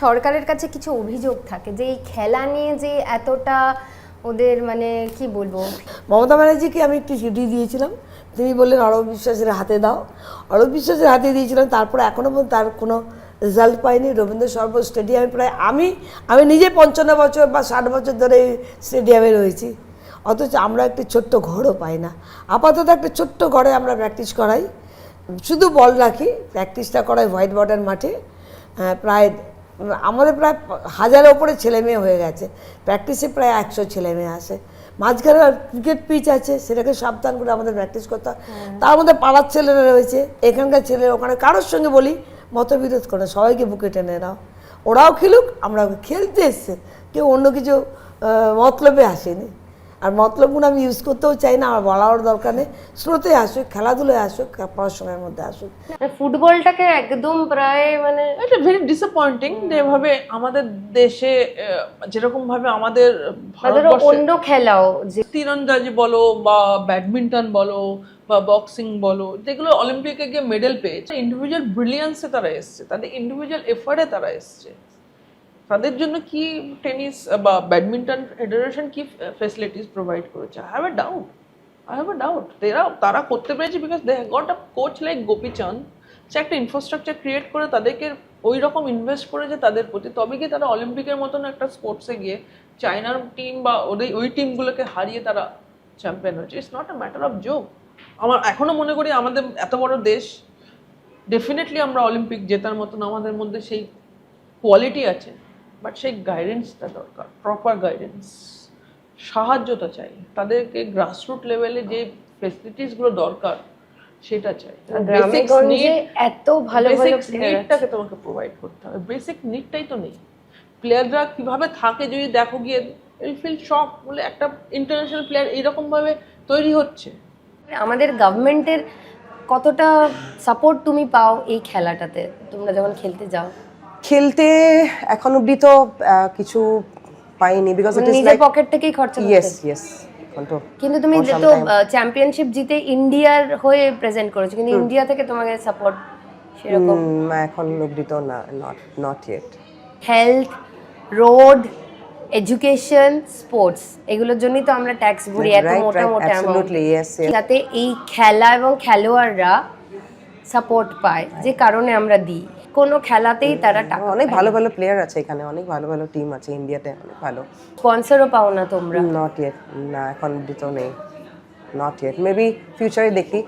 সরকারের কাছে কিছু অভিযোগ থাকে যে এই খেলা নিয়ে যে এতটা ওদের মানে কি বলবো, মমতা ব্যানার্জিকে আমি একটি চিঠি দিয়েছিলাম, তিনি বললেন অরূপ বিশ্বাসের হাতে দাও। অরূপ বিশ্বাসের হাতে দিয়েছিলাম, তারপরে এখনও পর্যন্ত তার কোনো রেজাল্ট পাইনি। রবীন্দ্র সরোবর স্টেডিয়ামে প্রায় আমি নিজে 55 বছর বা 60 বছর ধরে এই স্টেডিয়ামে রয়েছি, অথচ আমরা একটি ছোট্ট ঘরও পাই না। আপাতত একটা ছোট্ট ঘরে আমরা প্র্যাকটিস করাই, শুধু বল রাখি, প্র্যাকটিসটা করাই হোয়াইট বর্ডার মাঠে। প্রায় আমাদের প্রায় 1000-এর ওপরে ছেলে মেয়ে হয়ে গেছে, প্র্যাকটিসে প্রায় 100 ছেলে মেয়ে আসে। মাঝখানে ক্রিকেট পিচ আছে, সেটাকে সাবধান করে আমাদের প্র্যাকটিস করতে হয়। তার মধ্যে পাড়ার ছেলেরা রয়েছে, এখানকার ছেলেরা ওখানে, কারোর সঙ্গে বলি মতবিরোধ করে সবাইকে বুকে টেনে নাও, ওরাও খেলুক, আমরা খেলতে এসছে, কেউ অন্য কিছু মতলবে আসেনি। আর মতলবগুলো আমি ইউজ করতেও চাই না, আমার বলার দরকার নেই। স্রোতে আসুক, খেলাধুলায় আসুক, পড়াশোনার মধ্যে আসুক। ফুটবলটাকে একদম প্রায় মানে এটা ভেরি ডিসঅ্যাপয়েন্টিং যে এভাবে আমাদের দেশে যেরকম ভাবে আমাদের অন্য খেলাও যে তীরন্দাজি বলো বা ব্যাডমিন্টন বলো বা বক্সিং বলো, যেগুলো অলিম্পিকে গিয়ে মেডেল পেয়েছে, ইন্ডিভিজুয়াল ব্রিলিয়ান্সে তারা এসছে, তাদের ইন্ডিভিজুয়াল এফার্টে তারা এসছে। তাদের জন্য কি টেনিস বা ব্যাডমিন্টন ফেডারেশন কি ফেসিলিটিস প্রোভাইড করেছে? আই হ্যাভ এ ডাউট তারা করতে পেরেছে because they got a coach like Gopichand, সে একটা ইনফ্রাস্ট্রাকচার ক্রিয়েট করে তাদেরকে ওই রকম ইনভেস্ট করেছে তাদের প্রতি, তবে কি তারা অলিম্পিকের মতন একটা স্পোর্টসে গিয়ে চায়নার টিম বা ওই টিমগুলোকে হারিয়ে তারা চ্যাম্পিয়ন হয়েছে। It's not a matter of joke. আমার এখনো মনে করি আমাদের এত বড় দেশ, ডেফিনেটলি আমরা অলিম্পিক জেতার মতন আমাদের মধ্যে সেই কোয়ালিটি আছে, বাট সেই গাইডেন্সটা দরকার, প্রপার গাইডেন্স, সাহায্যটা চাই তাদেরকে, গ্রাসরুট লেভেলে যে ফেসিলিটিসগুলো দরকার সেটা চাই। এত ভালো ভালো নিডটাকে তোমাকে প্রোভাইড করতে হবে, বেসিক নিডটাই তো নেই। প্লেয়াররা কিভাবে থাকে যদি দেখো গিয়ে উইল ফিল শক, বলে একটা ইন্টারন্যাশনাল প্লেয়ার এইরকম ভাবে তৈরি হচ্ছে। আমাদের গভর্নমেন্টের কতটা সাপোর্ট তুমি পাও এই খেলাটাতে, তোমরা যখন খেলতে যাও? খেলতে এখন অবধি তো কিছু পাইনি, বিকজ ইট ইজ নিজের পকেট থেকেই খরচা করতে। ইয়েস এখন তো। কিন্তু তুমি তো চ্যাম্পিয়নশিপ জিতে ইন্ডিয়ার হয়ে প্রেজেন্ট করেছো, কিন্তু ইন্ডিয়া থেকে তোমাকে সাপোর্ট সেরকম এখন অবধি তো না, not yet. Health, road, education, sports, এগুলোর জন্যই তো আমরা ট্যাক্স ভরি এত মোটা মোটা অ্যামাউন্ট, যাতে এই খেলা এবং খেলোয়াড়রা সাপোর্ট পায়, যে কারণে আমরা দিই। কোনো খেলাতেই তারা টাকা, অনেক ভালো ভালো প্লেয়ার আছে এখানে, অনেক ভালো ভালো টিম আছে ইন্ডিয়াতে, অনেক ভালো। স্পন্সরও পাও না তোমরা? নট ইয়েট, না এখন অবধি তো নেই, নট ইয়েট, মেবি ফিউচারে দেখি।